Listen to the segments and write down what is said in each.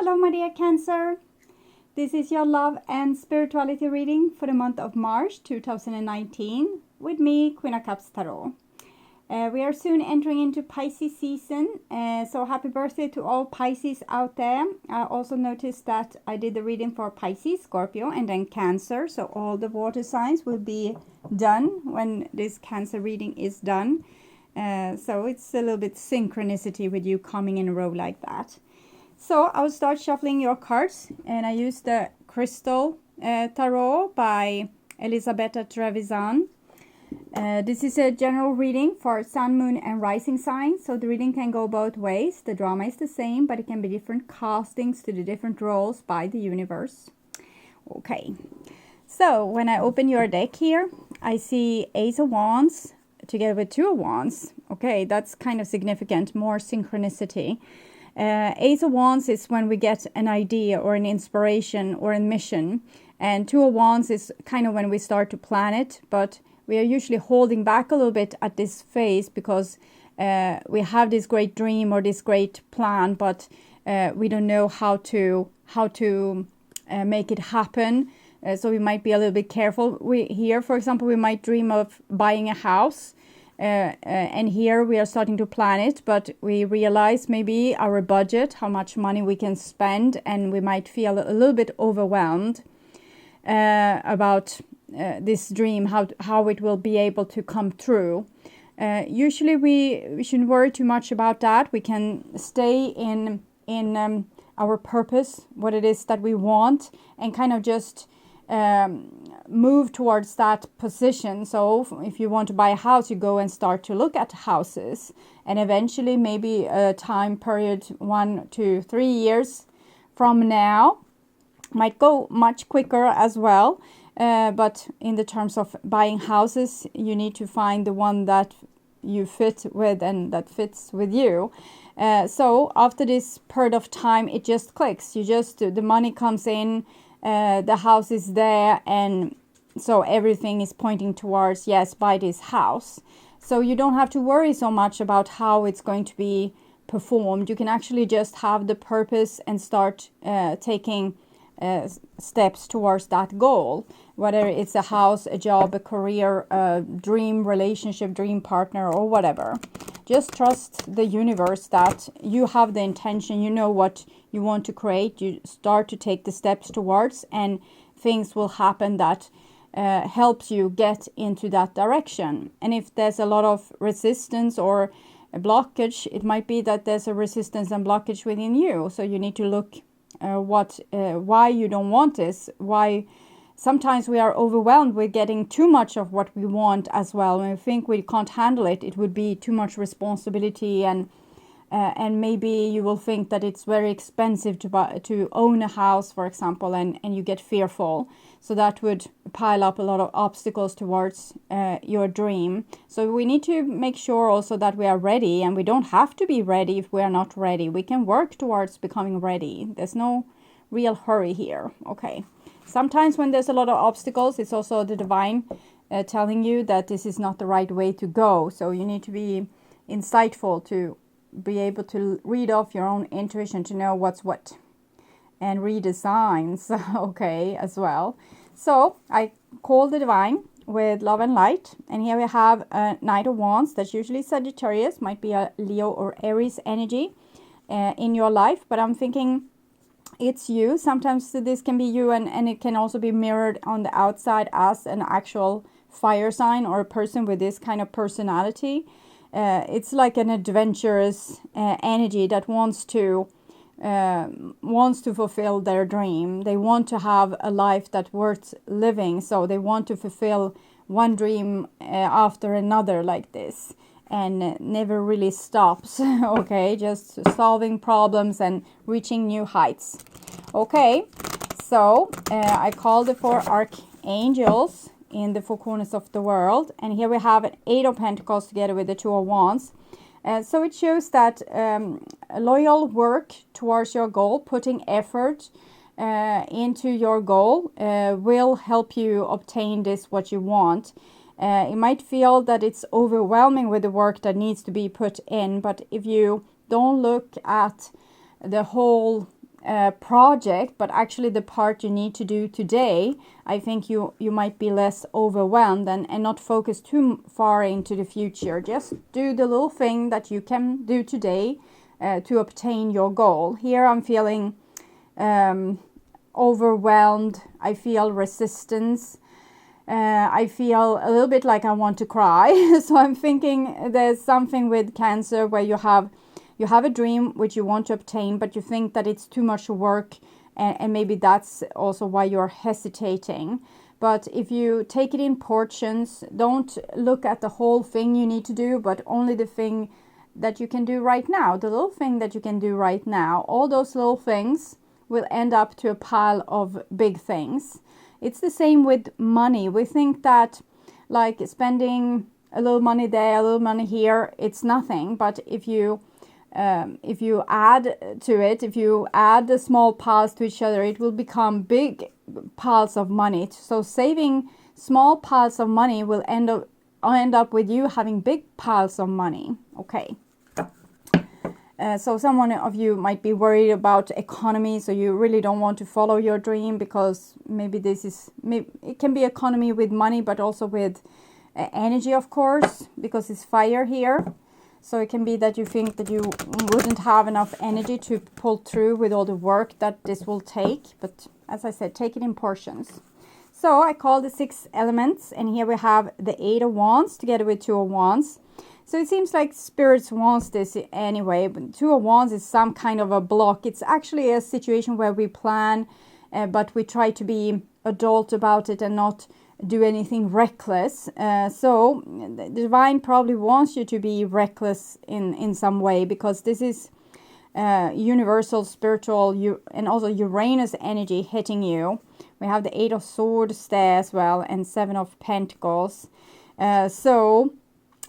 Hello, my dear Cancer. This is your love and spirituality reading for the month of March 2019 with me, Queen of Cups Tarot. We are soon entering into Pisces season, so happy birthday to all Pisces out there. I also noticed that I did the reading for Pisces, Scorpio, and then Cancer, so all the water signs will be done when this Cancer reading is done. So it's a little bit synchronicity with you coming in a row like that. So I'll start shuffling your cards, and I use the Crystal Tarot by Elisabetta Trevisan. This is a general reading for Sun, Moon, and Rising signs, so the reading can go both ways. The drama is the same, but it can be different castings to the different roles by the universe. Okay, so when I open your deck here, I see Ace of Wands together with Two of Wands. Okay, that's kind of significant, more synchronicity. Ace of Wands is when we get an idea or an inspiration or a mission, and Two of Wands is kind of when we start to plan it, but we are usually holding back a little bit at this phase because we have this great dream or this great plan, but we don't know how to make it happen. So we might be a little bit careful. Here, for example, we might dream of buying a house. And here we are starting to plan it, but we realize maybe our budget, how much money we can spend, and we might feel a little bit overwhelmed about this dream, how it will be able to come true. Usually we shouldn't worry too much about that. We can stay in our purpose, what it is that we want, and kind of just move towards that position. So if you want to buy a house, you go and start to look at houses, and eventually maybe a time period 1 to 3 years from now might go much quicker as well. But in the terms of buying houses, you need to find the one that you fit with and that fits with you. So after this period of time, it just clicks. The money comes in, the house is there, and so everything is pointing towards, yes, buy this house. So you don't have to worry so much about how it's going to be performed. You can actually just have the purpose and start taking steps towards that goal, whether it's a house, a job, a career, a dream relationship, dream partner, or whatever. Just trust the universe that you have the intention, you know what you want to create, you start to take the steps towards, and things will happen that helps you get into that direction. And if there's a lot of resistance or a blockage, it might be that there's a resistance and blockage within you. So you need to look why you don't want this, why sometimes we are overwhelmed with getting too much of what we want as well. When we think we can't handle it, it would be too much responsibility, and maybe you will think that it's very expensive to own a house, for example, and you get fearful. So that would pile up a lot of obstacles towards your dream. So we need to make sure also that we are ready, and we don't have to be ready if we are not ready. We can work towards becoming ready. There's no real hurry here. Okay. Sometimes when there's a lot of obstacles, it's also the divine telling you that this is not the right way to go. So you need to be insightful to be able to read off your own intuition to know what's what, and read the signs, okay, as well. So I call the divine with love and light, and here we have a Knight of Wands. That's usually Sagittarius, might be a Leo or Aries energy in your life, but I'm thinking it's you. Sometimes this can be you, and it can also be mirrored on the outside as an actual fire sign or a person with this kind of personality. It's like an adventurous energy that wants to fulfill their dream. They want to have a life that's worth living, so they want to fulfill one dream after another like this, and never really stops. Okay, just solving problems and reaching new heights. Okay, so I call the 4 archangels in the 4 corners of the world, and here we have an 8 of Pentacles together with the 2 of Wands. So it shows that loyal work towards your goal, putting effort into your goal will help you obtain this what you want. You might feel that it's overwhelming with the work that needs to be put in, but if you don't look at the whole project, but actually the part you need to do today, I think you might be less overwhelmed and not focus too far into the future. Just do the little thing that you can do today to obtain your goal. Here I'm feeling overwhelmed. I feel resistance. I feel a little bit like I want to cry. So I'm thinking there's something with Cancer where you have a dream which you want to obtain, but you think that it's too much work, and maybe that's also why you're hesitating. But if you take it in portions, don't look at the whole thing you need to do, but only the thing that you can do right now, the little thing that you can do right now. All those little things will end up to a pile of big things. It's the same with money. We think that like spending a little money there, a little money here, it's nothing. But if you add to it, if you add the small piles to each other, it will become big piles of money. So saving small piles of money will end up with you having big piles of money. Okay. So someone of you might be worried about economy, so you really don't want to follow your dream, because maybe it can be economy with money, but also with energy, of course, because it's fire here. So it can be that you think that you wouldn't have enough energy to pull through with all the work that this will take. But as I said, take it in portions. So I call the 6 elements, and here we have the 8 of Wands together with 2 of Wands. So it seems like spirits wants this anyway, but 2 of Wands is some kind of a block. It's actually a situation where we plan, but we try to be adult about it and not do anything reckless. So the divine probably wants you to be reckless in some way, because this is universal, spiritual, and also Uranus energy hitting you. We have the 8 of Swords there as well, and 7 of Pentacles.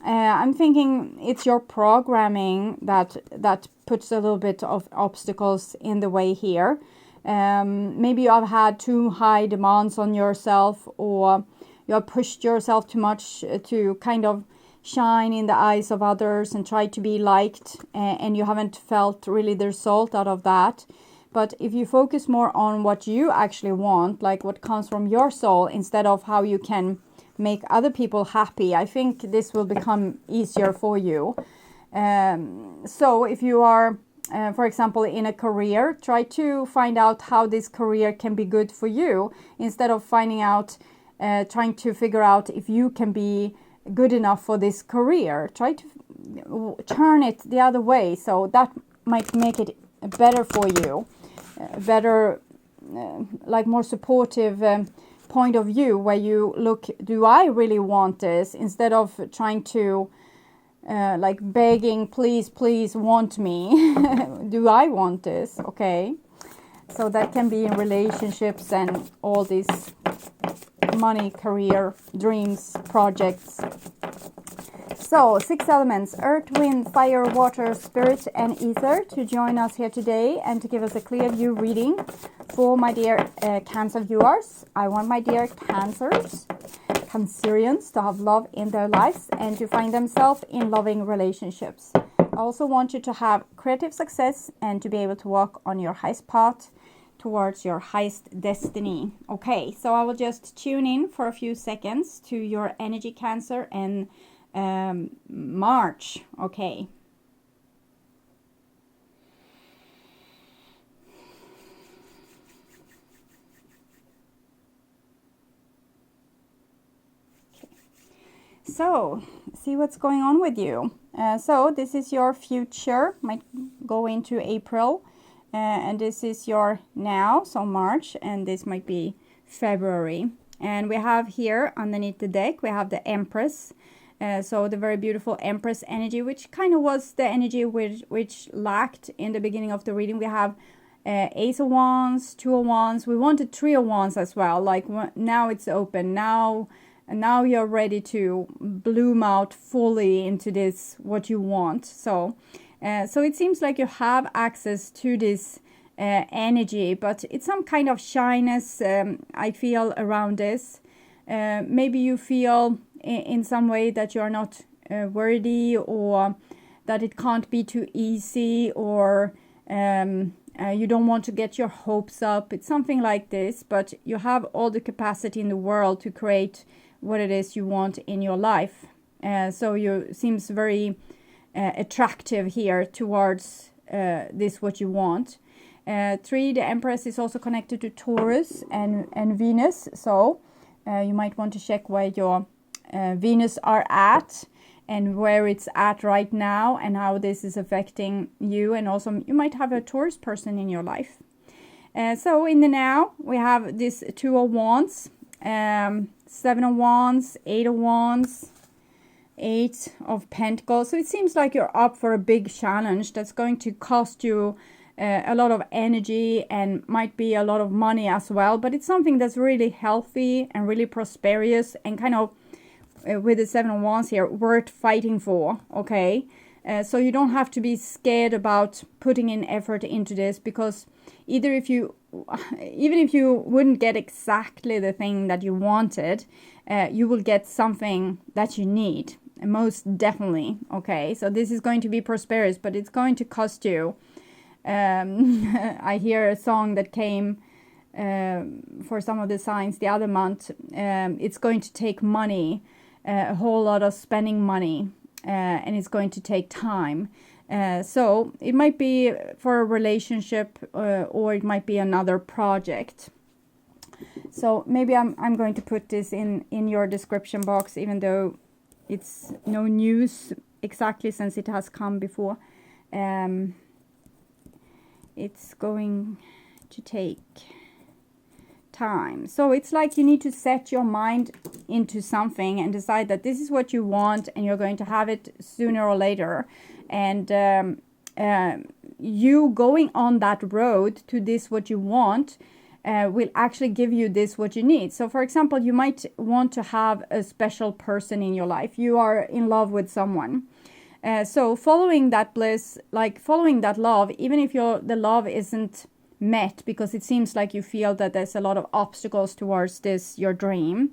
I'm thinking it's your programming that puts a little bit of obstacles in the way here. Maybe you have had too high demands on yourself, or you have pushed yourself too much to kind of shine in the eyes of others and try to be liked, and you haven't felt really the result out of that. But if you focus more on what you actually want, like what comes from your soul, instead of how you can make other people happy, I think this will become easier for you. So if you are, for example, in a career, try to find out how this career can be good for you, instead of trying to figure out if you can be good enough for this career. Try to turn it the other way, so that might make it better for you, like more supportive point of view, where you look, do I really want this, instead of trying to like begging, please want me. Do I want this? Okay, so that can be in relationships and all these money, career, dreams, projects. So 6 elements: earth, wind, fire, water, spirit, and ether, to join us here today and to give us a clear view reading for my dear Cancer viewers. I want my dear Cancerians to have love in their lives and to find themselves in loving relationships. I also want you to have creative success and to be able to walk on your highest path towards your highest destiny. Okay, so I will just tune in for a few seconds to your energy, Cancer, and March. Okay. So, see what's going on with you. So this is your future, might go into April, and this is your now, so March, and this might be February. And we have here underneath the deck, we have the Empress. So the very beautiful Empress energy, which kind of was the energy which lacked in the beginning of the reading. We have Ace of Wands, 2 of Wands. We wanted 3 of Wands as well. Like now it's open. Now you're ready to bloom out fully into this, what you want. So it seems like you have access to this energy, but it's some kind of shyness I feel around this. Maybe you feel in some way that you're not worthy, or that it can't be too easy, or you don't want to get your hopes up. It's something like this, but you have all the capacity in the world to create what it is you want in your life. So you seems very attractive here towards this what you want. 3, the Empress is also connected to Taurus and Venus, so you might want to check where your Venus are at and where it's at right now and how this is affecting you. And also you might have a Taurus person in your life. So in the now we have this 2 of Wands, 7 of Wands, 8 of Wands, 8 of Pentacles. So it seems like you're up for a big challenge that's going to cost you a lot of energy and might be a lot of money as well, but it's something that's really healthy and really prosperous and kind of with the 7 of Wands here, worth fighting for, okay? So you don't have to be scared about putting in effort into this, because even if you wouldn't get exactly the thing that you wanted, you will get something that you need, most definitely, okay? So this is going to be prosperous, but it's going to cost you. I hear a song that came for some of the signs the other month. It's going to take money, a whole lot of spending money, and it's going to take time. So it might be for a relationship, or it might be another project. So maybe I'm going to put this in your description box, even though it's no news exactly since it has come before. It's going to take time. So it's like you need to set your mind into something and decide that this is what you want and you're going to have it sooner or later. And you going on that road to this what you want will actually give you this what you need. So for example, you might want to have a special person in your life. You are in love with someone. So following that bliss, like following that love, even if the love isn't met, because it seems like you feel that there's a lot of obstacles towards this, your dream.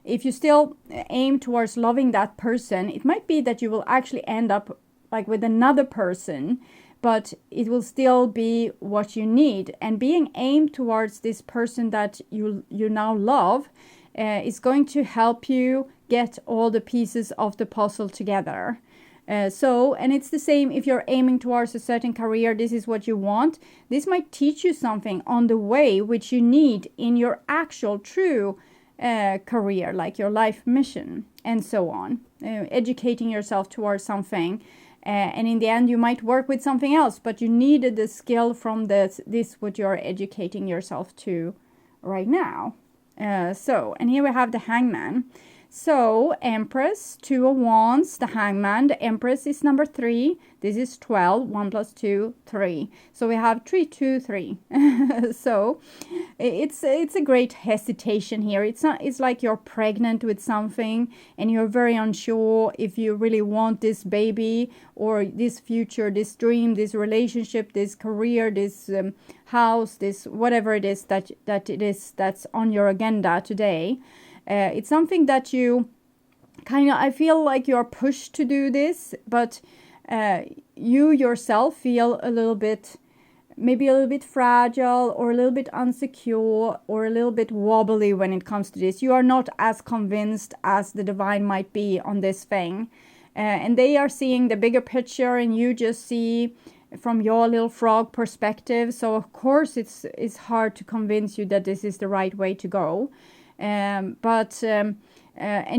If you still aim towards loving that person, it might be that you will actually end up like with another person, but it will still be what you need. And being aimed towards this person that you now love is going to help you get all the pieces of the puzzle together. And it's the same if you're aiming towards a certain career, this is what you want. This might teach you something on the way which you need in your actual true career, like your life mission and so on. Educating yourself towards something. And in the end, you might work with something else, but you needed the skill from this what you're educating yourself to right now. And here we have the Hangman. So, Empress, 2 of Wands, the Hangman, the Empress is number 3. This is 12, 1 plus 2, 3. So we have 3, 2, 3. So, it's a great hesitation here. It's like you're pregnant with something and you're very unsure if you really want this baby or this future, this dream, this relationship, this career, this house, this whatever it is that's on your agenda today. It's something that you I feel like you're pushed to do this, but you yourself feel maybe a little bit fragile or a little bit insecure or a little bit wobbly when it comes to this. You are not as convinced as the divine might be on this thing. And they are seeing the bigger picture and you just see from your little frog perspective. So of course it's hard to convince you that this is the right way to go. And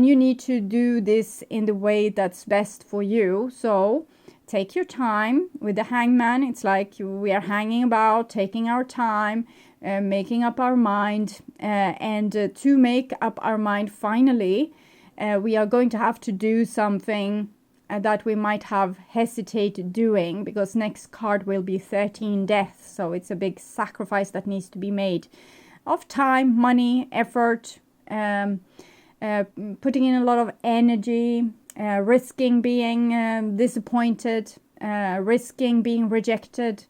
you need to do this in the way that's best for you. So take your time with the Hangman. It's like we are hanging about, taking our time, making up our mind. And to make up our mind finally, we are going to have to do something that we might have hesitated doing, because next card will be 13 deaths. So it's a big sacrifice that needs to be made. Of time, money, effort, putting in a lot of energy, risking being disappointed, risking being rejected,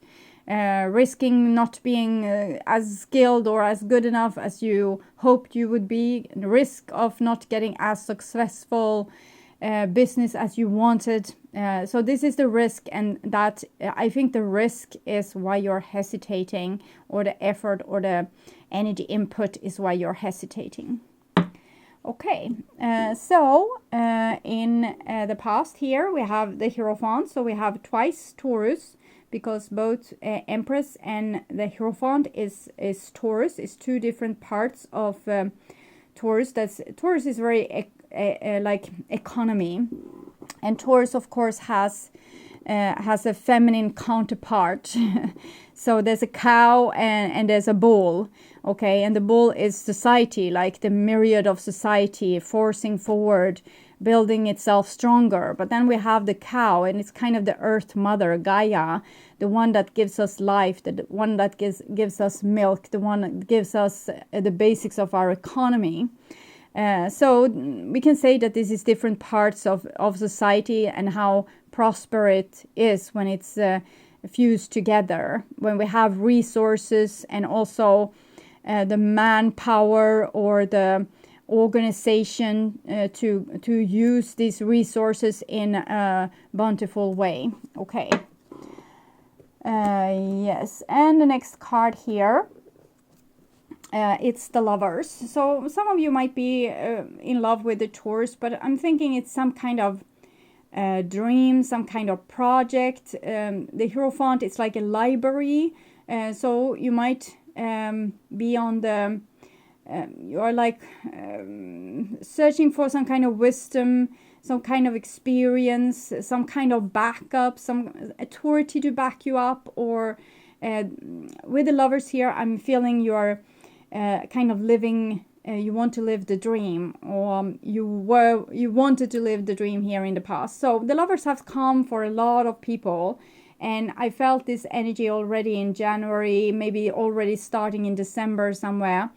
risking not being as skilled or as good enough as you hoped you would be, risk of not getting as successful, business as you wanted. So this is the risk, and that I think the risk is why you're hesitating, or the effort or the energy input is why you're hesitating. Okay, so in the past here we have the Hierophant, so we have twice Taurus, because both Empress and the Hierophant is Taurus, is two different parts of Taurus. Taurus is very like economy, and Taurus of course has a feminine counterpart. So there's a cow and there's a bull, okay, and the bull is society, like the myriad of society forcing forward, building itself stronger. But then we have the cow, and it's kind of the earth mother, Gaia, the one that gives us life, the one that gives us milk, the one that gives us the basics of our economy. So we can say that this is different parts of society, and how prosperous it is when it's fused together, when we have resources and also the manpower or the organization to use these resources in a bountiful way. Okay. Yes, and the next card here, it's the Lovers. So some of you might be in love with the Taurus, but I'm thinking it's some kind of dream, some kind of project. The Hierophant, it's like a library, so you might be on the you are like searching for some kind of wisdom, some kind of experience, some kind of backup, some authority to back you up. Or with the Lovers here, I'm feeling you're kind of living, you want to live the dream, or you wanted to live the dream here in the past. So the Lovers have come for a lot of people, and I felt this energy already in January, maybe already starting in December somewhere.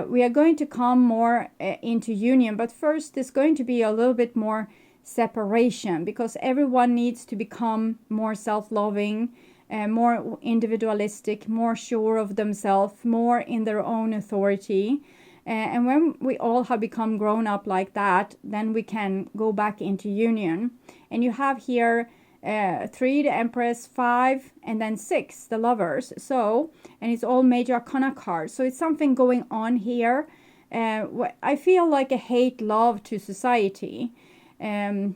We are going to come more into union, but first there's going to be a little bit more separation, because everyone needs to become more self-loving, more individualistic, more sure of themselves, more in their own authority. And when we all have become grown up like that, then we can go back into union. And you have here 3, the Empress, 5, and then 6, the Lovers. So, and it's all major arcana cards. So it's something going on here. I feel like a hate-love to society. You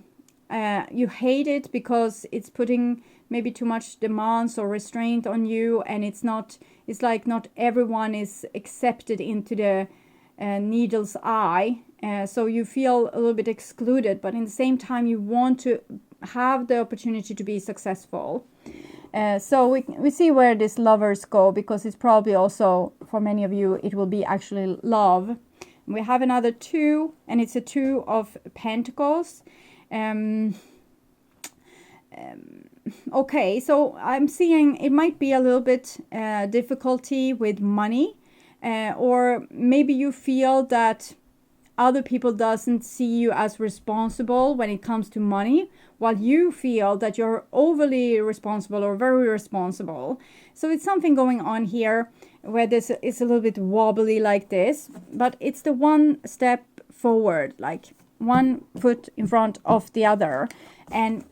hate it because it's putting maybe too much demands or restraint on you, and it's like not everyone is accepted into the needle's eye. So you feel a little bit excluded, but in the same time you want to have the opportunity to be successful. So we see where these Lovers go, because it's probably also, for many of you, it will be actually love. We have another 2, and it's a 2 of Pentacles. Okay, so I'm seeing it might be a little bit difficulty with money, or maybe you feel that other people doesn't see you as responsible when it comes to money, while you feel that you're overly responsible or very responsible. So it's something going on here where this is a little bit wobbly like this, but it's the one step forward, like one foot in front of the other. And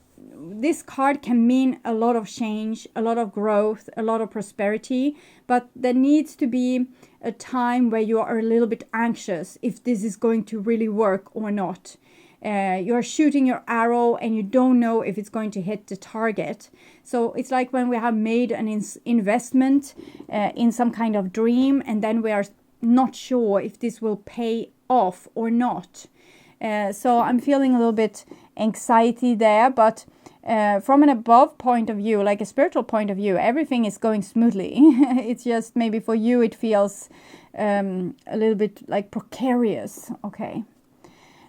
this card can mean a lot of change, a lot of growth, a lot of prosperity, but there needs to be a time where you are a little bit anxious if this is going to really work or not. You're shooting your arrow and you don't know if it's going to hit the target. So it's like when we have made an investment in some kind of dream, and then we are not sure if this will pay off or not. So I'm feeling a little bit anxiety there, but from an above point of view, like a spiritual point of view, everything is going smoothly. It's just maybe for you it feels a little bit like precarious. Okay.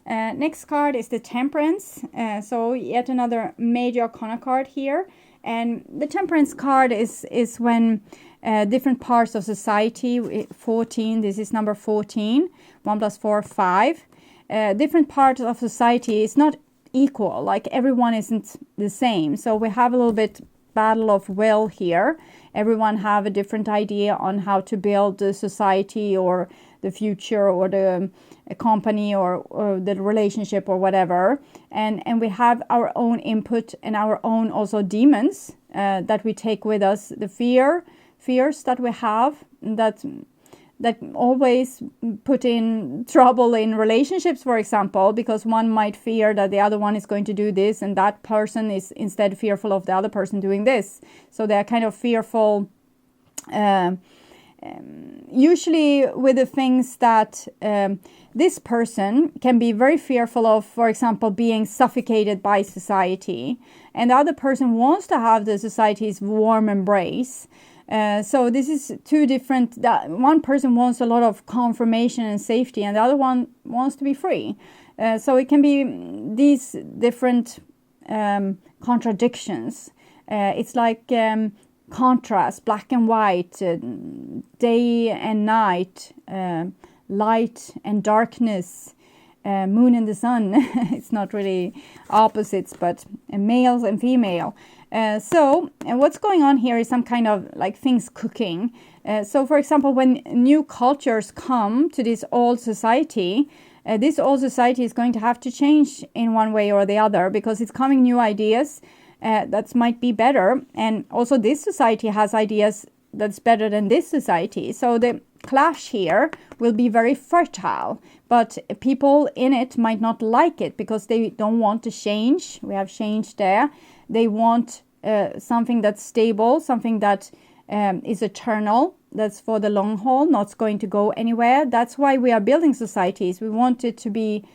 Next card is the Temperance. So yet another major arcana card here. And the Temperance card is when different parts of society, 14, this is number 14, 1 + 4, 5. Different parts of society is not equal, like everyone isn't the same. So we have a little bit battle of will here. Everyone have a different idea on how to build the society or the future or the company or the relationship or whatever. And we have our own input and our own also demons that we take with us, the fears that we have that always put in trouble in relationships, for example, because one might fear that the other one is going to do this, and that person is instead fearful of the other person doing this. So they're kind of fearful, usually with the things that this person can be very fearful of, for example, being suffocated by society, and the other person wants to have the society's warm embrace. So this is two different, one person wants a lot of confirmation and safety, and the other one wants to be free. So it can be these different contradictions. It's like contrast, black and white, day and night, light and darkness, moon and the sun. It's not really opposites, but males and female. So what's going on here is some kind of like things cooking. So for example, when new cultures come to this old society is going to have to change in one way or the other, because it's coming new ideas that might be better. And also this society has ideas that's better than this society. So the clash here will be very fertile, but people in it might not like it because they don't want to change. We have change there. They want something that's stable, something that is eternal, that's for the long haul, not going to go anywhere. That's why we are building societies. We want it to be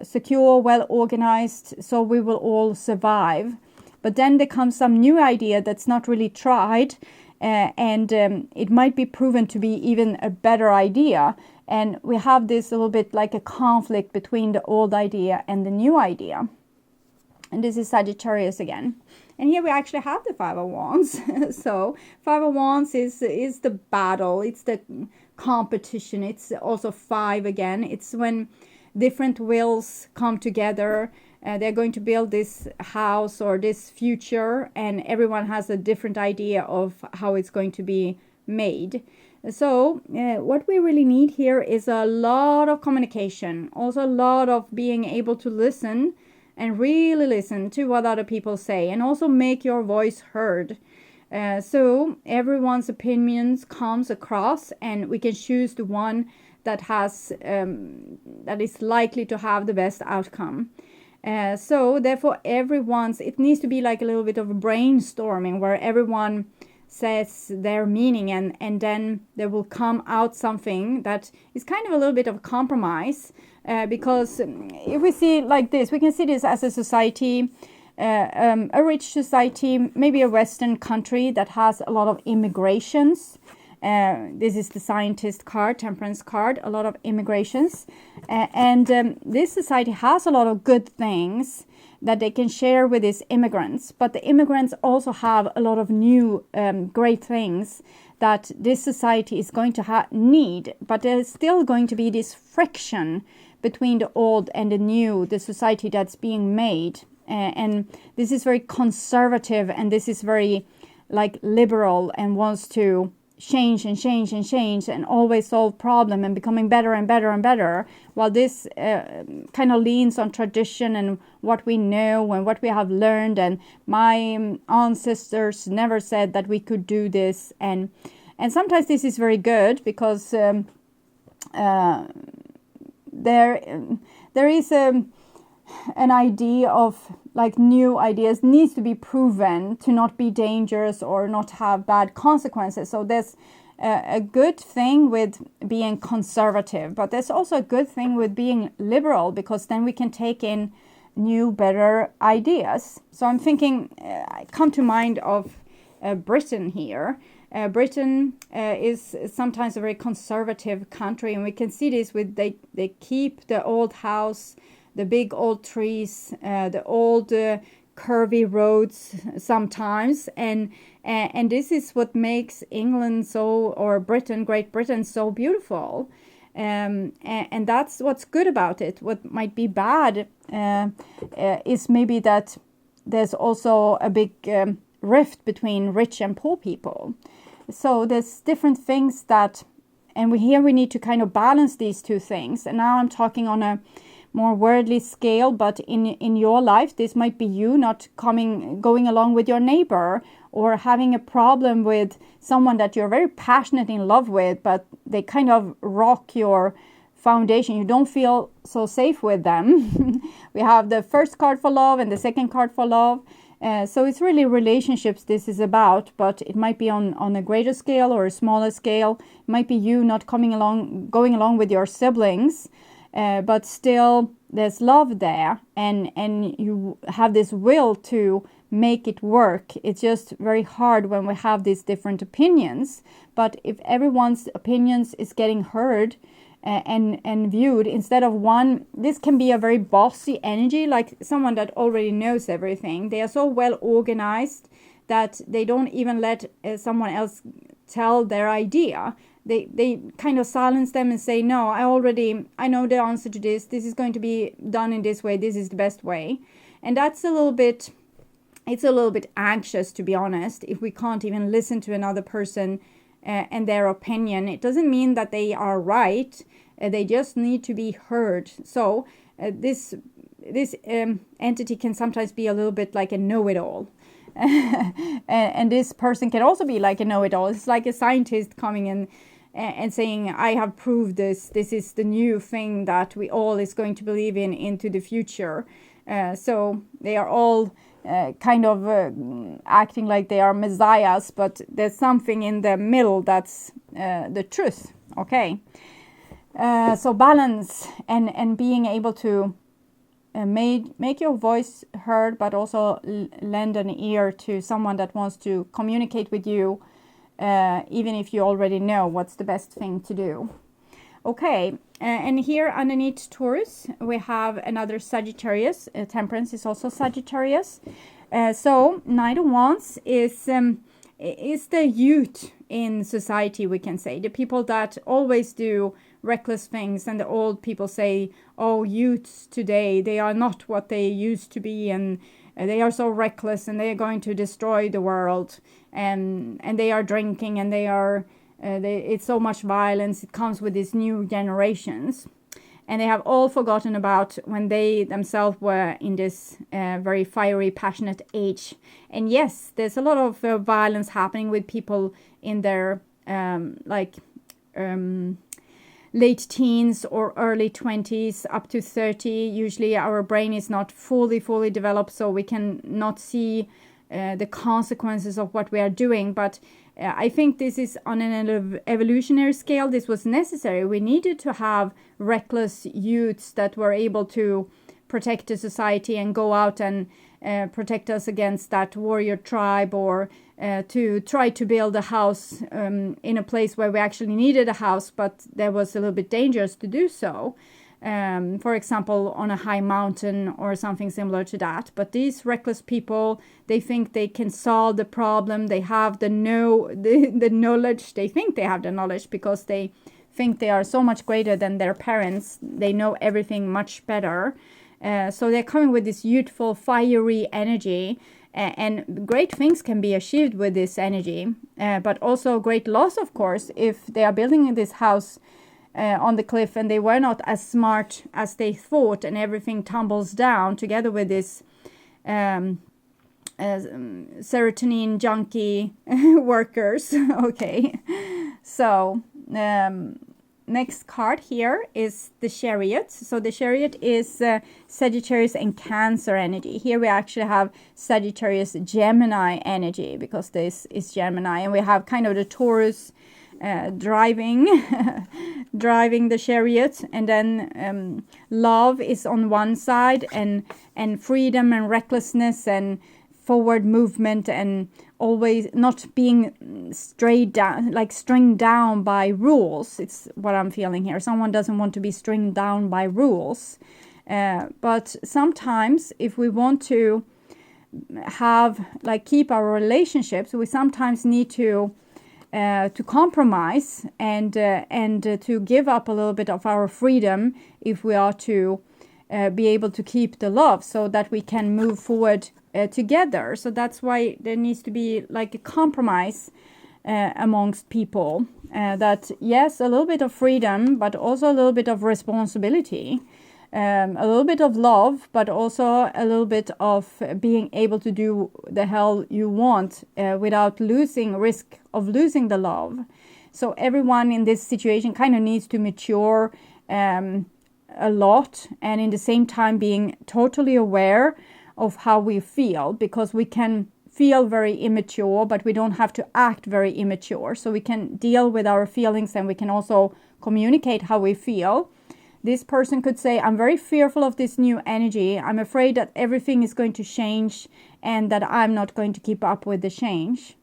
secure, well organized, so we will all survive. But then there comes some new idea that's not really tried, and it might be proven to be even a better idea. And we have this a little bit like a conflict between the old idea and the new idea. And this is Sagittarius again. And here we actually have the Five of Wands. So Five of Wands is the battle. It's the competition. It's also five again. It's when different wills come together. They're going to build this house or this future, and everyone has a different idea of how it's going to be made. So what we really need here is a lot of communication. Also a lot of being able to listen and really listen to what other people say, and also make your voice heard. So everyone's opinions comes across, and we can choose the one that has that is likely to have the best outcome. So therefore it needs to be like a little bit of a brainstorming where everyone says their meaning, and then there will come out something that is kind of a little bit of a compromise. Because if we see like this, we can see this as a society, a rich society, maybe a Western country that has a lot of immigrations. This is the scientist card, Temperance card, a lot of immigrations. And this society has a lot of good things that they can share with these immigrants. But the immigrants also have a lot of new great things that this society is going to need. But there's still going to be this friction between the old and the new, the society that's being made. And this is very conservative, and this is very like liberal and wants to change and change and change and always solve problem and becoming better and better and better, while this kind of leans on tradition and what we know and what we have learned, and my ancestors never said that we could do this. And sometimes this is very good, because there is an idea of like new ideas needs to be proven to not be dangerous or not have bad consequences. So there's a good thing with being conservative, but there's also a good thing with being liberal, because then we can take in new, better ideas. So I'm thinking, I come to mind of Britain here. Britain is sometimes a very conservative country, and we can see this with they keep the old house, the big old trees, the old curvy roads sometimes, and this is what makes England or Great Britain so beautiful, and that's what's good about it. What might be bad is maybe that there's also a big rift between rich and poor people. So there's different things that And we need to kind of balance these two things. And now I'm talking on a more worldly scale, but in your life, this might be you not going along with your neighbor, or having a problem with someone that you're very passionate in love with, but they kind of rock your foundation. You don't feel so safe with them. We have the first card for love and the second card for love. So it's really relationships this is about, but it might be on a greater scale or a smaller scale. It might be you not going along with your siblings, but still there's love there, and you have this will to make it work. It's just very hard when we have these different opinions. But if everyone's opinions is getting heard and viewed instead of one, this can be a very bossy energy, like someone that already knows everything. They are so well organized that they don't even let someone else tell their idea. They kind of silence them and say, no, I know the answer to this. This is going to be done in this way. This is the best way. And that's it's a little bit anxious, to be honest, if we can't even listen to another person and their opinion. It doesn't mean that they are right. They just need to be heard. So this entity can sometimes be a little bit like a know-it-all. And this person can also be like a know-it-all. It's like a scientist coming in and saying, I have proved this. This is the new thing that we all is going to believe in into the future. So they are all kind of acting like they are messiahs, but there's something in the middle that's the truth. Okay. So balance and being able to make your voice heard, but also lend an ear to someone that wants to communicate with you, even if you already know what's the best thing to do. Okay, and here underneath Taurus, we have another Sagittarius. Temperance is also Sagittarius. So Knight of Wands is the youth in society, we can say. The people that always do reckless things, and the old people say, oh, youths today, they are not what they used to be, and they are so reckless, and they are going to destroy the world, and they are drinking, and it's so much violence. It comes with these new generations, and they have all forgotten about when they themselves were in this very fiery, passionate age. And yes, there's a lot of violence happening with people in their late teens or early 20s up to 30. Usually our brain is not fully developed, so we can not see the consequences of what we are doing. But I think this is on an evolutionary scale. This was necessary. We needed to have reckless youths that were able to protect the society and go out and protect us against that warrior tribe, or to try to build a house in a place where we actually needed a house, but that was a little bit dangerous to do so. For example, on a high mountain or something similar to that. But these reckless people, they think they can solve the problem. They have the knowledge. They think they have the knowledge because they think they are so much greater than their parents. They know everything much better. So they're coming with this youthful, fiery energy. And great things can be achieved with this energy. But also great loss, of course, if they are building this house on the cliff and they were not as smart as they thought, and everything tumbles down together with this serotonin junkie workers. Okay, so next card here is the Chariot. So the Chariot is Sagittarius and Cancer energy. Here we actually have Sagittarius Gemini energy, because this is Gemini, and we have kind of the Taurus driving the Chariot, and then love is on one side, and freedom and recklessness and forward movement, and always not being stringed down by rules. It's what I'm feeling here. Someone doesn't want to be stringed down by rules, but sometimes if we want to keep our relationships, we sometimes need to compromise and to give up a little bit of our freedom if we are to be able to keep the love, so that we can move forward together. So that's why there needs to be like a compromise amongst people. that yes, a little bit of freedom, but also a little bit of responsibility, a little bit of love, but also a little bit of being able to do the hell you want without risk of losing the love. So everyone in this situation kind of needs to mature a lot, and in the same time being totally aware of how we feel, because we can feel very immature, but we don't have to act very immature. So we can deal with our feelings, and we can also communicate how we feel. This person could say, I'm very fearful of this new energy. I'm afraid that everything is going to change and that I'm not going to keep up with the change.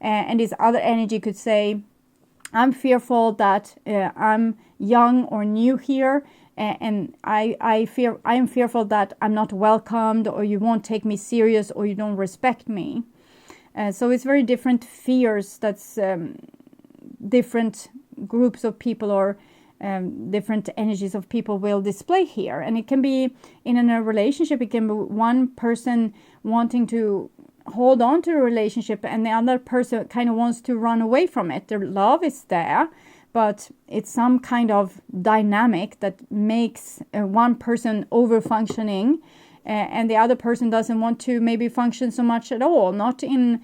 And this other energy could say, I'm fearful that I'm young or new here, and I am fearful that I'm not welcomed, or you won't take me serious, or you don't respect me. So it's very different fears. That's different groups of people, or different energies of people will display here. And it can be in a relationship. It can be one person wanting to hold on to a relationship, and the other person kind of wants to run away from it. Their love is there, but it's some kind of dynamic that makes one person over functioning, and the other person doesn't want to maybe function so much at all. Not in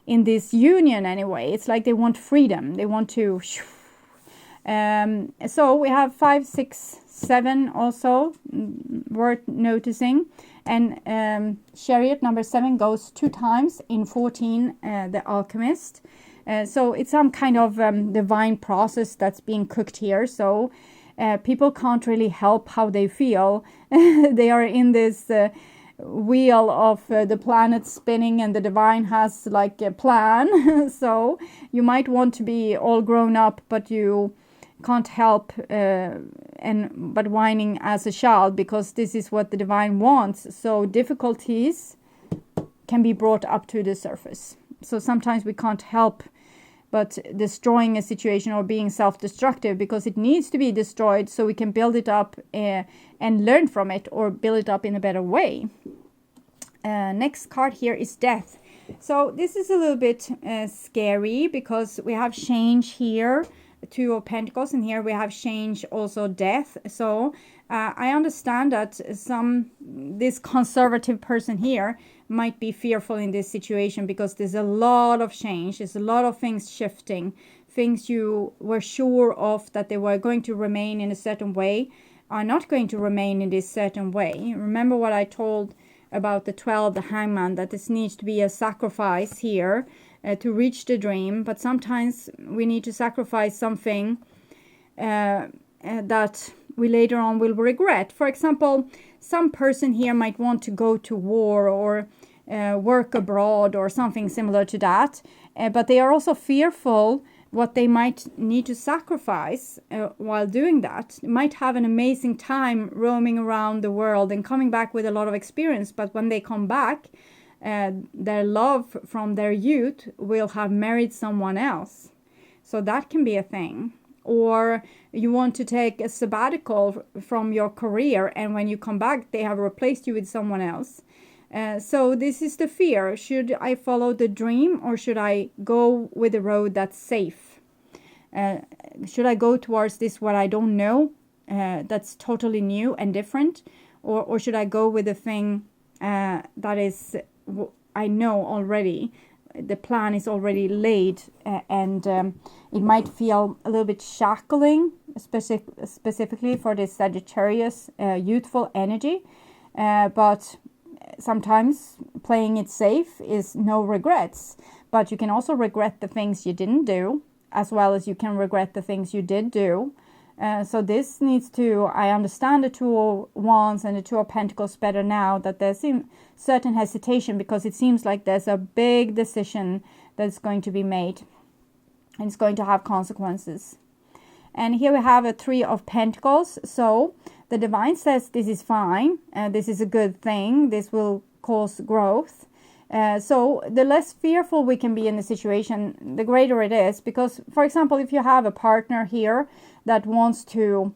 this union anyway. It's like they want freedom. They want to. So we have 5, 6, 7 also worth noticing. And Chariot number 7 goes 2 times in 14, the Alchemist. So it's some kind of divine process that's being cooked here. So people can't really help how they feel. They are in this wheel of the planet spinning, and the divine has like a plan. So you might want to be all grown up, but you can't help but whining as a child, because this is what the divine wants. So difficulties can be brought up to the surface. So sometimes we can't help but destroying a situation or being self-destructive, because it needs to be destroyed so we can build it up and learn from it, or build it up in a better way. Next card here is Death. So this is a little bit scary, because we have change here, 2 of Pentacles, and here we have change, also death. So I understand that this conservative person here might be fearful in this situation, because there's a lot of change. There's a lot of things shifting. Things you were sure of that they were going to remain in a certain way are not going to remain in this certain way. Remember what I told about the 12, the Hangman, that this needs to be a sacrifice here to reach the dream. But sometimes we need to sacrifice something that we later on will regret. For example, some person here might want to go to war, or work abroad, or something similar to that. But they are also fearful what they might need to sacrifice while doing that. They might have an amazing time roaming around the world and coming back with a lot of experience. But when they come back, their love from their youth will have married someone else. So that can be a thing. Or you want to take a sabbatical from your career, and when you come back, they have replaced you with someone else. So this is the fear. Should I follow the dream, or should I go with the road that's safe? Should I go towards this what I don't know, that's totally new and different? Or should I go with the thing that is I know already? The plan is already laid, and it might feel a little bit shackling, specifically for this Sagittarius youthful energy. But sometimes playing it safe is no regrets. But you can also regret the things you didn't do, as well as you can regret the things you did do. So this needs to, I understand the 2 of Wands and the 2 of Pentacles better now, that there's certain hesitation, because it seems like there's a big decision that's going to be made, and it's going to have consequences. And here we have a 3 of Pentacles. So the divine says this is fine, this is a good thing, this will cause growth. So the less fearful we can be in the situation, the greater it is. Because, for example, if you have a partner here that wants to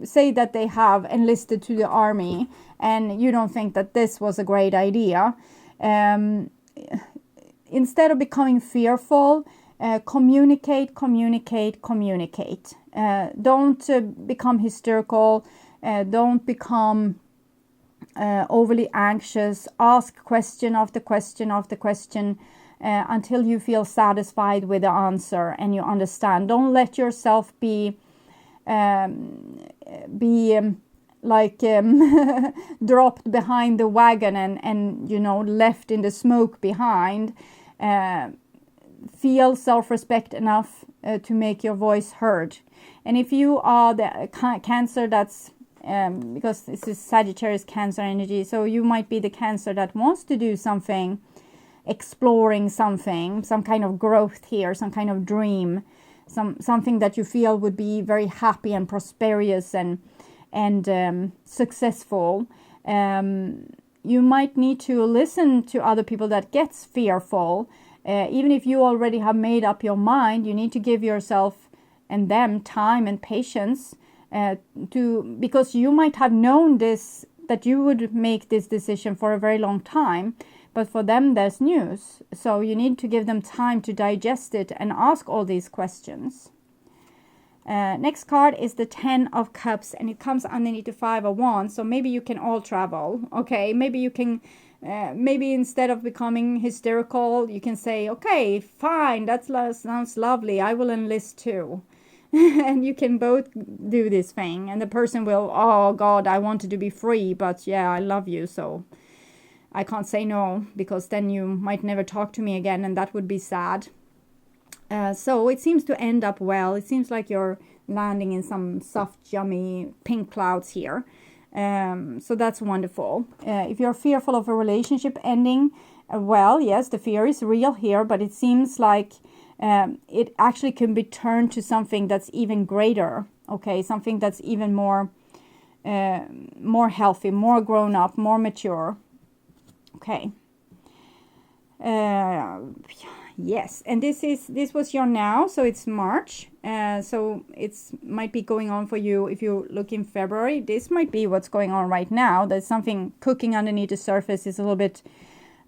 say that they have enlisted to the army, and you don't think that this was a great idea, instead of becoming fearful, communicate. Don't become hysterical. Don't become overly anxious. Ask question after question until you feel satisfied with the answer and you understand. Don't let yourself be dropped behind the wagon and left in the smoke behind. Feel self-respect enough to make your voice heard. And if you are the Cancer, that's because this is Sagittarius Cancer energy, so you might be the Cancer that wants to do something, exploring something, some kind of growth here, some kind of dream, something that you feel would be very happy and prosperous and successful. You might need to listen to other people that gets fearful. Even if you already have made up your mind, you need to give yourself and them time and patience because you might have known this, that you would make this decision for a very long time, but for them there's news. So you need to give them time to digest it and ask all these questions. Next card is the 10 of Cups, and it comes underneath the 5 of Wands. So maybe you can all travel. Okay, maybe you can, maybe instead of becoming hysterical, you can say, okay, fine, that sounds lovely, I will enlist too. And you can both do this thing, and the person will, oh God, I wanted to be free, but yeah, I love you, so I can't say no, because then you might never talk to me again, and that would be sad. So it seems to end up well. It seems like you're landing in some soft, yummy pink clouds here. So that's wonderful. If you're fearful of a relationship ending, well, yes, the fear is real here, but it seems like it actually can be turned to something that's even greater. Okay, something that's even more healthy, more grown up, more mature. Okay. Yes, and this was your now, so it's March. So it's might be going on for you. If you look in February, this might be what's going on right now. There's something cooking underneath the surface. It's a little bit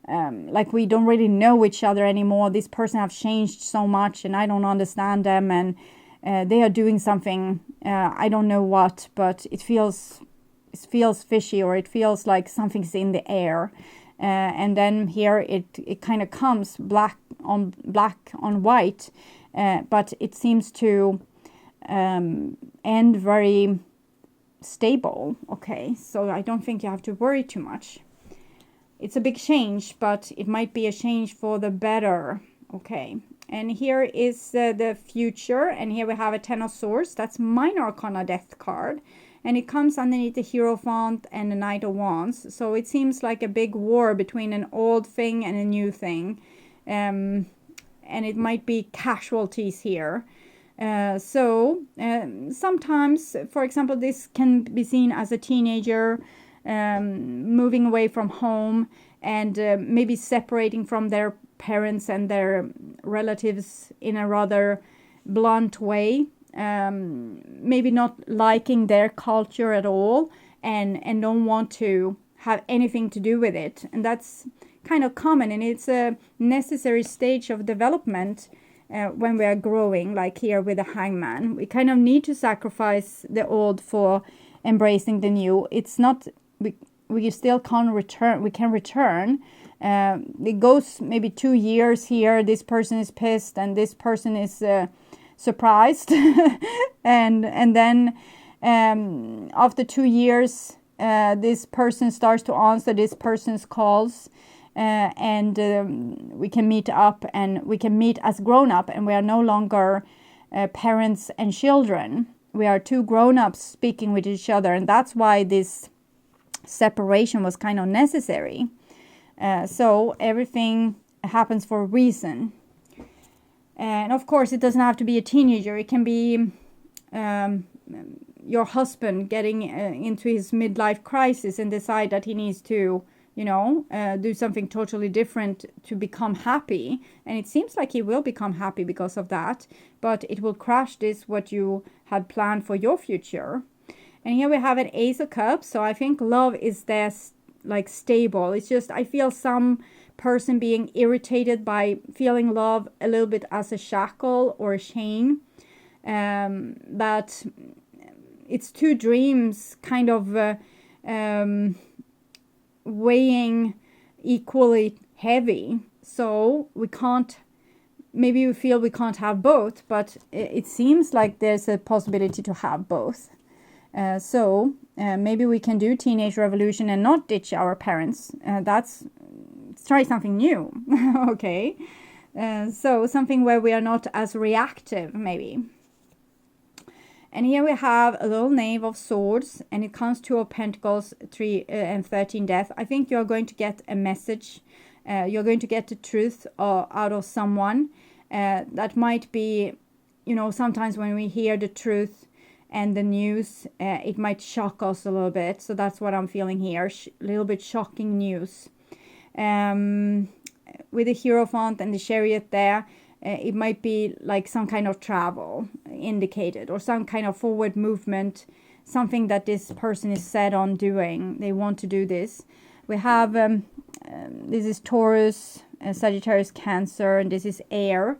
like we don't really know each other anymore. This person have changed so much, and I don't understand them, and they are doing something. I don't know what, but it feels fishy, or it feels like something's in the air. And then here it kind of comes black on white, but it seems to end very stable. Okay, so I don't think you have to worry too much. It's a big change, but it might be a change for the better. Okay, and here is the future, and here we have a 10 of Swords. That's Minor Arcana Death card. And it comes underneath the Hierophant and the Knight of Wands. So it seems like a big war between an old thing and a new thing. And it might be casualties here. Sometimes, for example, this can be seen as a teenager moving away from home and maybe separating from their parents and their relatives in a rather blunt way. Maybe not liking their culture at all and don't want to have anything to do with it. And that's kind of common, and it's a necessary stage of development when we are growing, like here with the Hangman. We kind of need to sacrifice the old for embracing the new. It's not, we still can return. We can return. It goes maybe 2 years here. This person is pissed and this person is surprised. and then after 2 years, this person starts to answer this person's calls. And we can meet up, and we can meet as grown up, and we are no longer parents and children. We are two grown-ups speaking with each other, and that's why this separation was kind of necessary. So everything happens for a reason. And of course, it doesn't have to be a teenager. It can be your husband getting into his midlife crisis and decide that he needs to do something totally different to become happy. And it seems like he will become happy because of that. But it will crash what you had planned for your future. And here we have an Ace of Cups. So I think love is there like stable. It's just I feel some person being irritated by feeling love a little bit as a shackle or a chain. But it's two dreams kind of weighing equally heavy. So we can't, maybe we feel we can't have both, but it seems like there's a possibility to have both. So maybe we can do teenage revolution and not ditch our parents. Let's try something new. Okay. So something where we are not as reactive, maybe. And here we have a little Knave of Swords, and it comes Two of Pentacles, 3 and 13 Death. I think you're going to get a message. You're going to get the truth out of someone. That might be, you know, sometimes when we hear the truth and the news, it might shock us a little bit. So that's what I'm feeling here, a little bit shocking news. With the Hierophant and the Chariot there, it might be like some kind of travel indicated, or some kind of forward movement, something that this person is set on doing. They want to do this. We have, this is Taurus, Sagittarius, Cancer, and this is air.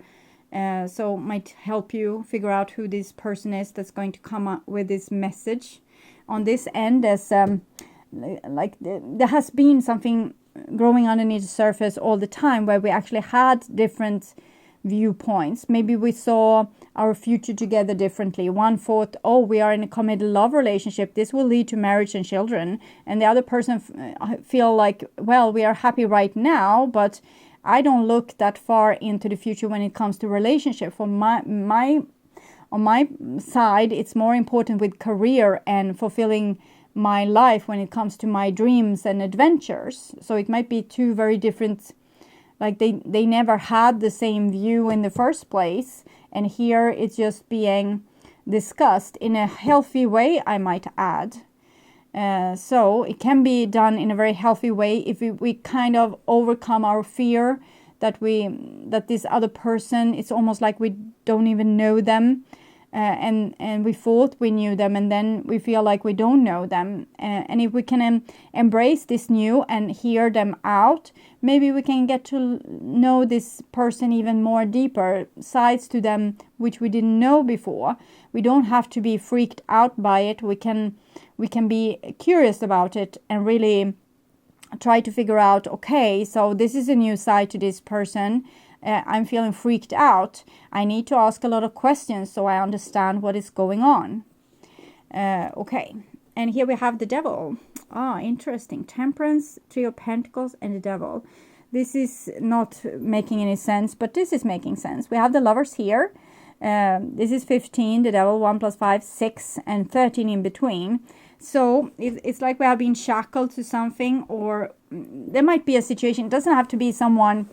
So might help you figure out who this person is that's going to come up with this message. On this end, there's there has been something growing underneath the surface all the time, where we actually had different viewpoints. Maybe we saw our future together differently. One thought, oh, we are in a committed love relationship, this will lead to marriage and children. And the other person feel like, well, we are happy right now, but I don't look that far into the future when it comes to relationship. For on my side, it's more important with career and fulfilling my life when it comes to my dreams and adventures. So it might be two very different, like they never had the same view in the first place. And here it's just being discussed in a healthy way, I might add. So it can be done in a very healthy way if we kind of overcome our fear that this other person, it's almost like we don't even know them. And we thought we knew them, and then we feel like we don't know them. And if we can embrace this new and hear them out, maybe we can get to know this person even more deeper, sides to them which we didn't know before. We don't have to be freaked out by it. We can be curious about it and really try to figure out, okay, so this is a new side to this person. I'm feeling freaked out. I need to ask a lot of questions so I understand what is going on. Okay, and here we have the Devil. Interesting. Temperance, Three of Pentacles, and the Devil. This is not making any sense, but this is making sense. We have the Lovers here. This is 15, the Devil, 1 + 5, 6, and 13 in between. So it's like we have been shackled to something, or there might be a situation. It doesn't have to be someone...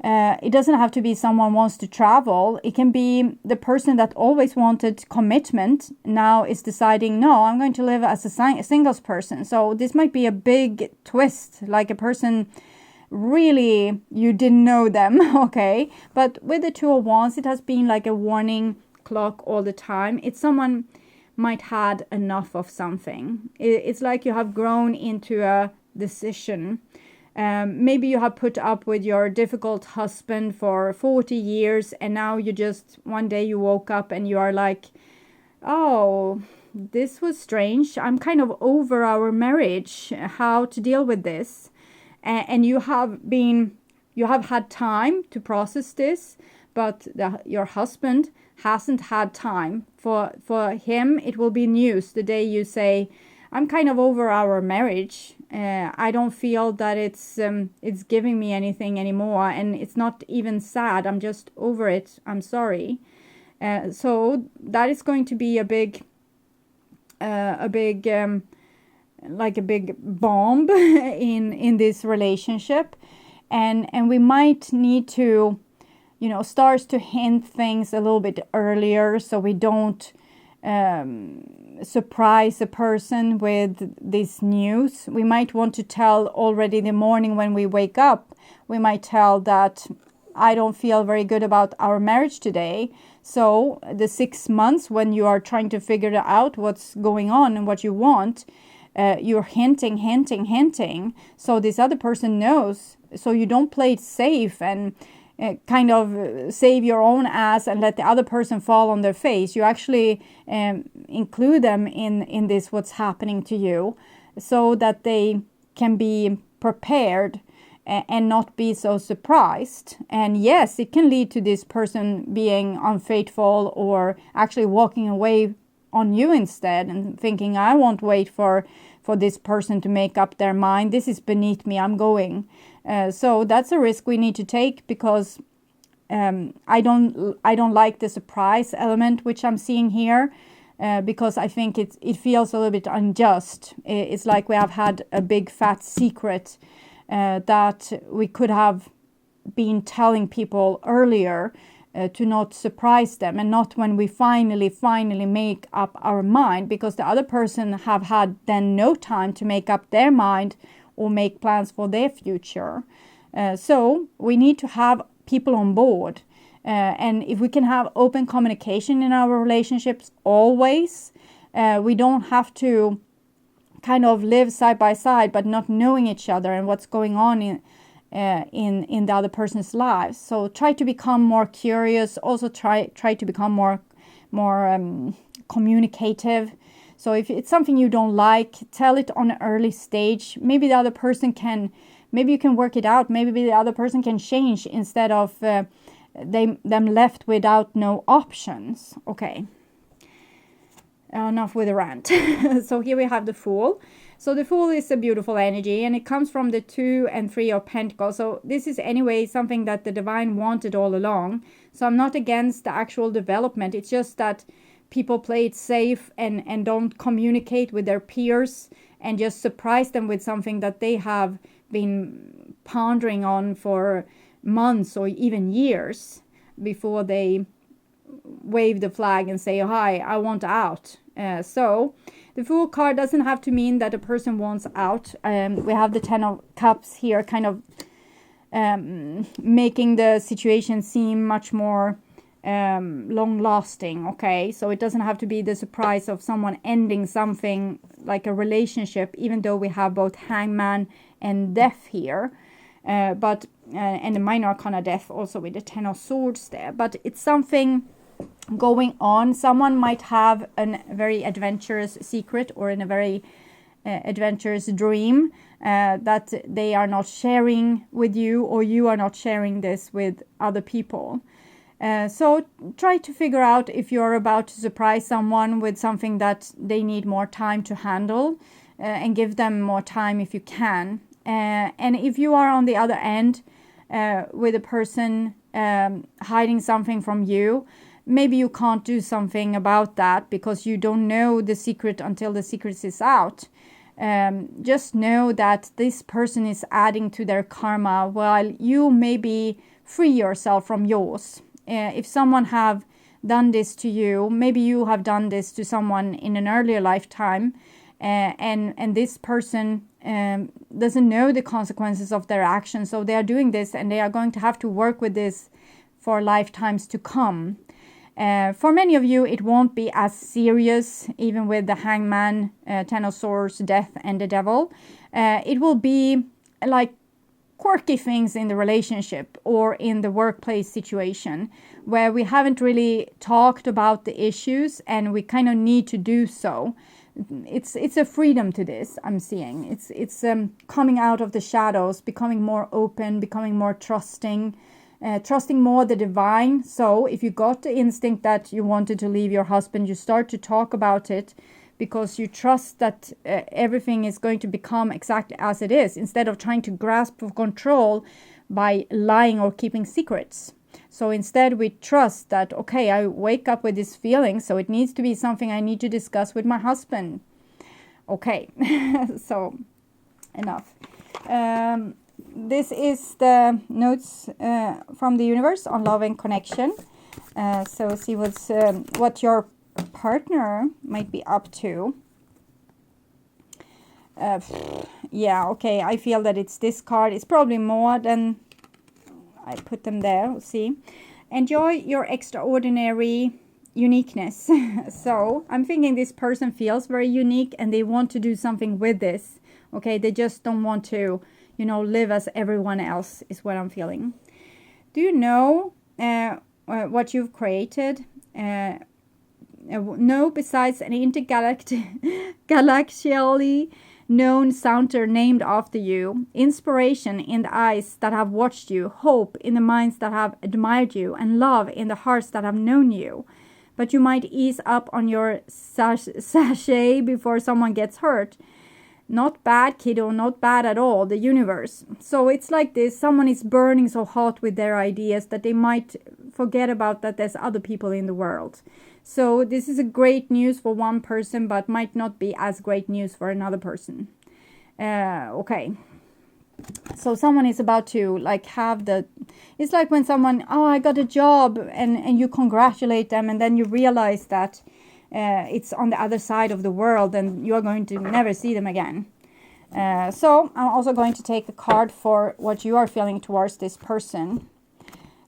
wants to travel. It can be the person that always wanted commitment now is deciding, no, I'm going to live as a singles person. So this might be a big twist, like a person really, you didn't know them, okay? But with the Two of Wands, it has been like a warning clock all the time. It's someone might had enough of something. It's like you have grown into a decision. Maybe you have put up with your difficult husband for 40 years, and now you just, one day you woke up and you are like, oh, this was strange. I'm kind of over our marriage, how to deal with this. And you have had time to process this, but your husband hasn't had time. For him, it will be news the day you say, I'm kind of over our marriage. I don't feel that it's giving me anything anymore, and it's not even sad. I'm just over it. I'm sorry. So that is going to be a big bomb in this relationship, and we might need to, start to hint things a little bit earlier, so we don't surprise a person with this news. We might want to tell already in the morning when we wake up. We might tell that I don't feel very good about our marriage today. So the 6 months when you are trying to figure out what's going on and what you want, you're hinting, so this other person knows, so you don't play it safe and kind of save your own ass and let the other person fall on their face. You actually include them in this, what's happening to you, so that they can be prepared and not be so surprised. And yes, it can lead to this person being unfaithful or actually walking away on you instead and thinking, I won't wait for this person to make up their mind. This is beneath me. I'm going. So that's a risk we need to take, because I don't like the surprise element which I'm seeing here, because I think it feels a little bit unjust. It's like we have had a big fat secret that we could have been telling people earlier, to not surprise them, and not when we finally make up our mind, because the other person have had then no time to make up their mind or make plans for their future. So we need to have people on board, and if we can have open communication in our relationships always, we don't have to kind of live side by side but not knowing each other and what's going on in the other person's lives. So try to become more curious. Also try to become more communicative. So if it's something you don't like, tell it on an early stage. Maybe the other person maybe you can work it out. Maybe the other person can change instead of them left without no options. Okay. Enough with the rant. So here we have the Fool. So the Fool is a beautiful energy, and it comes from the 2 and 3 of Pentacles. So this is anyway something that the divine wanted all along. So I'm not against the actual development. It's just that people play it safe and don't communicate with their peers and just surprise them with something that they have been pondering on for months or even years before they wave the flag and say, hi, I want out. So the Fool card doesn't have to mean that a person wants out. We have the 10 of Cups here, kind of making the situation seem much more long lasting. Okay, so it doesn't have to be the surprise of someone ending something like a relationship, even though we have both Hangman and Death here, but and the Minor Arcana Death also with the 10 of Swords there. But it's something going on. Someone might have a very adventurous secret or in a very adventurous dream that they are not sharing with you, or you are not sharing this with other people. So try to figure out if you're about to surprise someone with something that they need more time to handle, and give them more time if you can. And if you are on the other end with a person hiding something from you, maybe you can't do something about that because you don't know the secret until the secret is out. Just know that this person is adding to their karma while you maybe free yourself from yours. If someone have done this to you, maybe you have done this to someone in an earlier lifetime, and this person doesn't know the consequences of their actions, so they are doing this and they are going to have to work with this for lifetimes to come. For many of you, it won't be as serious, even with the Hangman, 10 of Swords, Death, and the Devil. It will be like quirky things in the relationship or in the workplace situation where we haven't really talked about the issues and we kind of need to do so. It's a freedom to this, I'm seeing. It's coming out of the shadows, becoming more open, becoming more trusting. Trusting more the divine. So if you got the instinct that you wanted to leave your husband, you start to talk about it because you trust that everything is going to become exactly as it is, instead of trying to grasp for control by lying or keeping secrets. So instead we trust that, okay, I wake up with this feeling, so it needs to be something I need to discuss with my husband. Okay, so enough. This is the notes from the universe on love and connection. So see what your partner might be up to. Yeah, okay, I feel that it's this card. It's probably more than I put them there. We'll see. Enjoy your extraordinary uniqueness. So I'm thinking this person feels very unique and they want to do something with this. Okay, they just don't want to, live as everyone else, is what I'm feeling. Do you know what you've created? No, besides an galactically known sounder named after you, inspiration in the eyes that have watched you, hope in the minds that have admired you, and love in the hearts that have known you. But you might ease up on your sachet before someone gets hurt. Not bad, kiddo, not bad at all, the universe. So it's like this, someone is burning so hot with their ideas that they might forget about that there's other people in the world. So this is a great news for one person, but might not be as great news for another person. Okay. So someone is about to it's like when someone, I got a job, and you congratulate them, and then you realize that it's on the other side of the world and you're going to never see them again. So I'm also going to take a card for what you are feeling towards this person.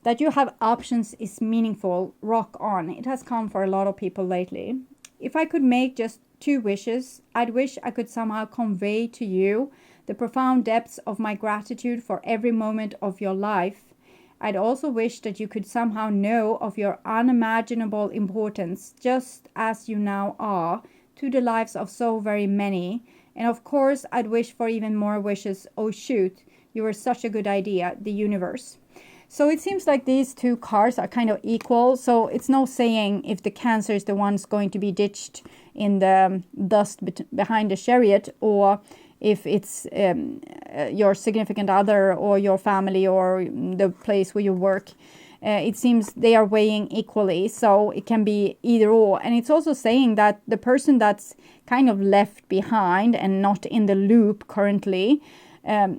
That you have options is meaningful. Rock on. It has come for a lot of people lately. If I could make just 2 wishes, I'd wish I could somehow convey to you the profound depths of my gratitude for every moment of your life. I'd also wish that you could somehow know of your unimaginable importance, just as you now are, to the lives of so very many. And of course, I'd wish for even more wishes. Oh shoot, you were such a good idea, the universe. So it seems like these 2 cards are kind of equal. So it's no saying if the Cancer is the one's going to be ditched in the dust behind the chariot, or if it's your significant other or your family or the place where you work. It seems they are weighing equally, so it can be either or. And it's also saying that the person that's kind of left behind and not in the loop currently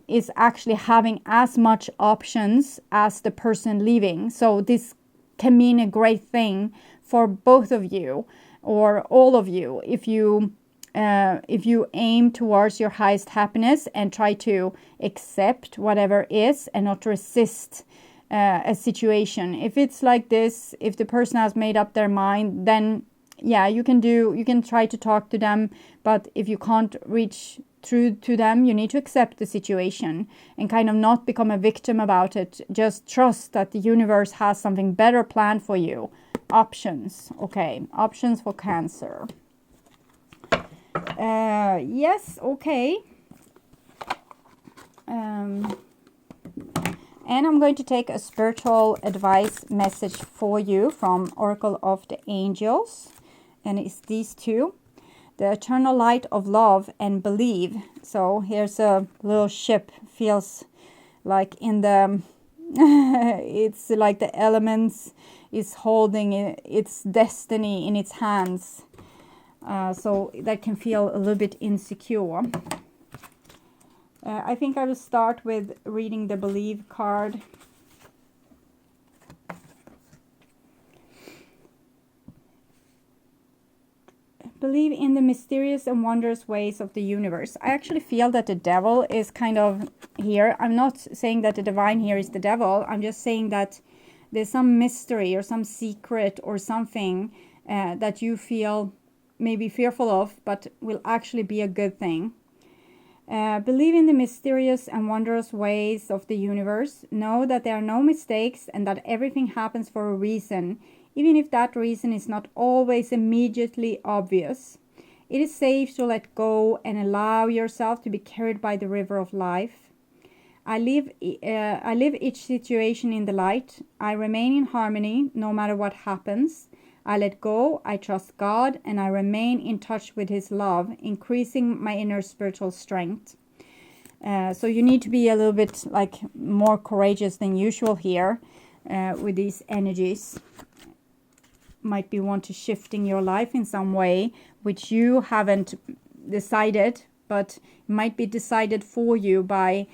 is actually having as much options as the person leaving. So this can mean a great thing for both of you or all of you if you aim towards your highest happiness and try to accept whatever is and not resist a situation. If it's like this, if the person has made up their mind, then yeah, you can try to talk to them, but if you can't reach through to them, you need to accept the situation and kind of not become a victim about it. Just trust that the universe has something better planned for you. Options. Okay, options for Cancer. Yes, okay. And I'm going to take a spiritual advice message for you from Oracle of the Angels. And it's these 2. The eternal light of love and believe. So here's a little ship. Feels like in the... it's like the elements is holding its destiny in its hands. So that can feel a little bit insecure. I think I will start with reading the Believe card. Believe in the mysterious and wondrous ways of the universe. I actually feel that the devil is kind of here. I'm not saying that the divine here is the devil. I'm just saying that there's some mystery or some secret or something that you feel maybe fearful of, but will actually be a good thing. Believe in the mysterious and wondrous ways of the universe. Know that there are no mistakes and that everything happens for a reason, even if that reason is not always immediately obvious. It is safe to let go and allow yourself to be carried by the river of life. I live each situation in the light. I remain in harmony no matter what happens. I let go, I trust God, and I remain in touch with His love, increasing my inner spiritual strength. So you need to be a little bit more courageous than usual here with these energies. Might be want to shifting your life in some way, which you haven't decided, but might be decided for you by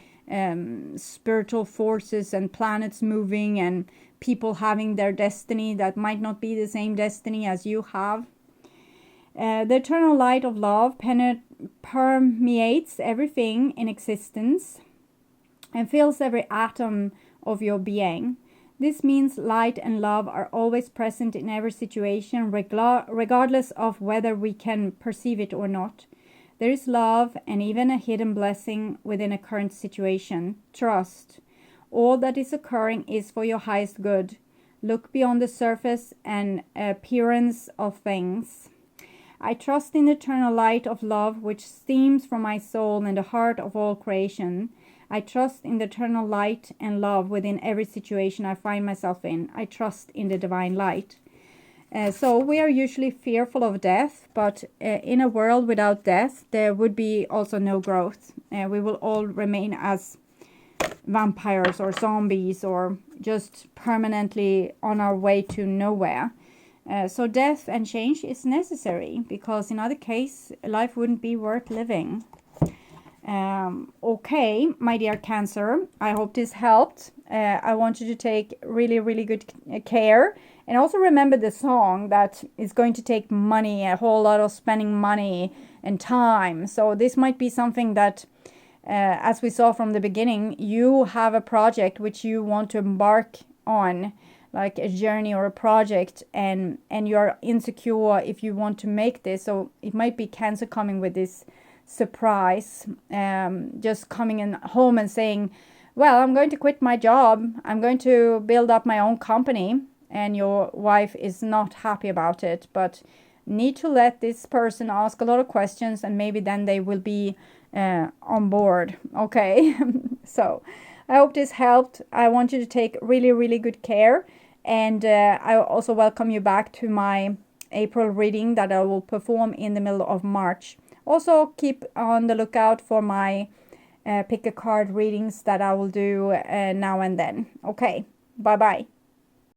spiritual forces and planets moving and people having their destiny that might not be the same destiny as you have. The eternal light of love permeates everything in existence and fills every atom of your being. This means light and love are always present in every situation, regardless of whether we can perceive it or not. There is love and even a hidden blessing within a current situation. Trust. All that is occurring is for your highest good. Look beyond the surface and appearance of things. I trust in the eternal light of love which steams from my soul in the heart of all creation. I trust in the eternal light and love within every situation I find myself in. I trust in the divine light. So we are usually fearful of death, but in a world without death, there would be also no growth. We will all remain as vampires or zombies or just permanently on our way to nowhere. So death and change is necessary, because in other case, life wouldn't be worth living. Okay, my dear Cancer, I hope this helped. I want you to take really, really good care. And also remember the song that is going to take money, a whole lot of spending money and time. So this might be something that, as we saw from the beginning, you have a project which you want to embark on, like a journey or a project, and you're insecure if you want to make this. So it might be Cancer coming with this surprise, just coming in home and saying, well, I'm going to quit my job, I'm going to build up my own company, and your wife is not happy about it, but need to let this person ask a lot of questions, and maybe then they will be on board. Okay. So I hope this helped. I want you to take really, really good care, and I also welcome you back to my April reading that I will perform in the middle of March. Also, keep on the lookout for my pick a card readings that I will do now and then. Okay, bye-bye.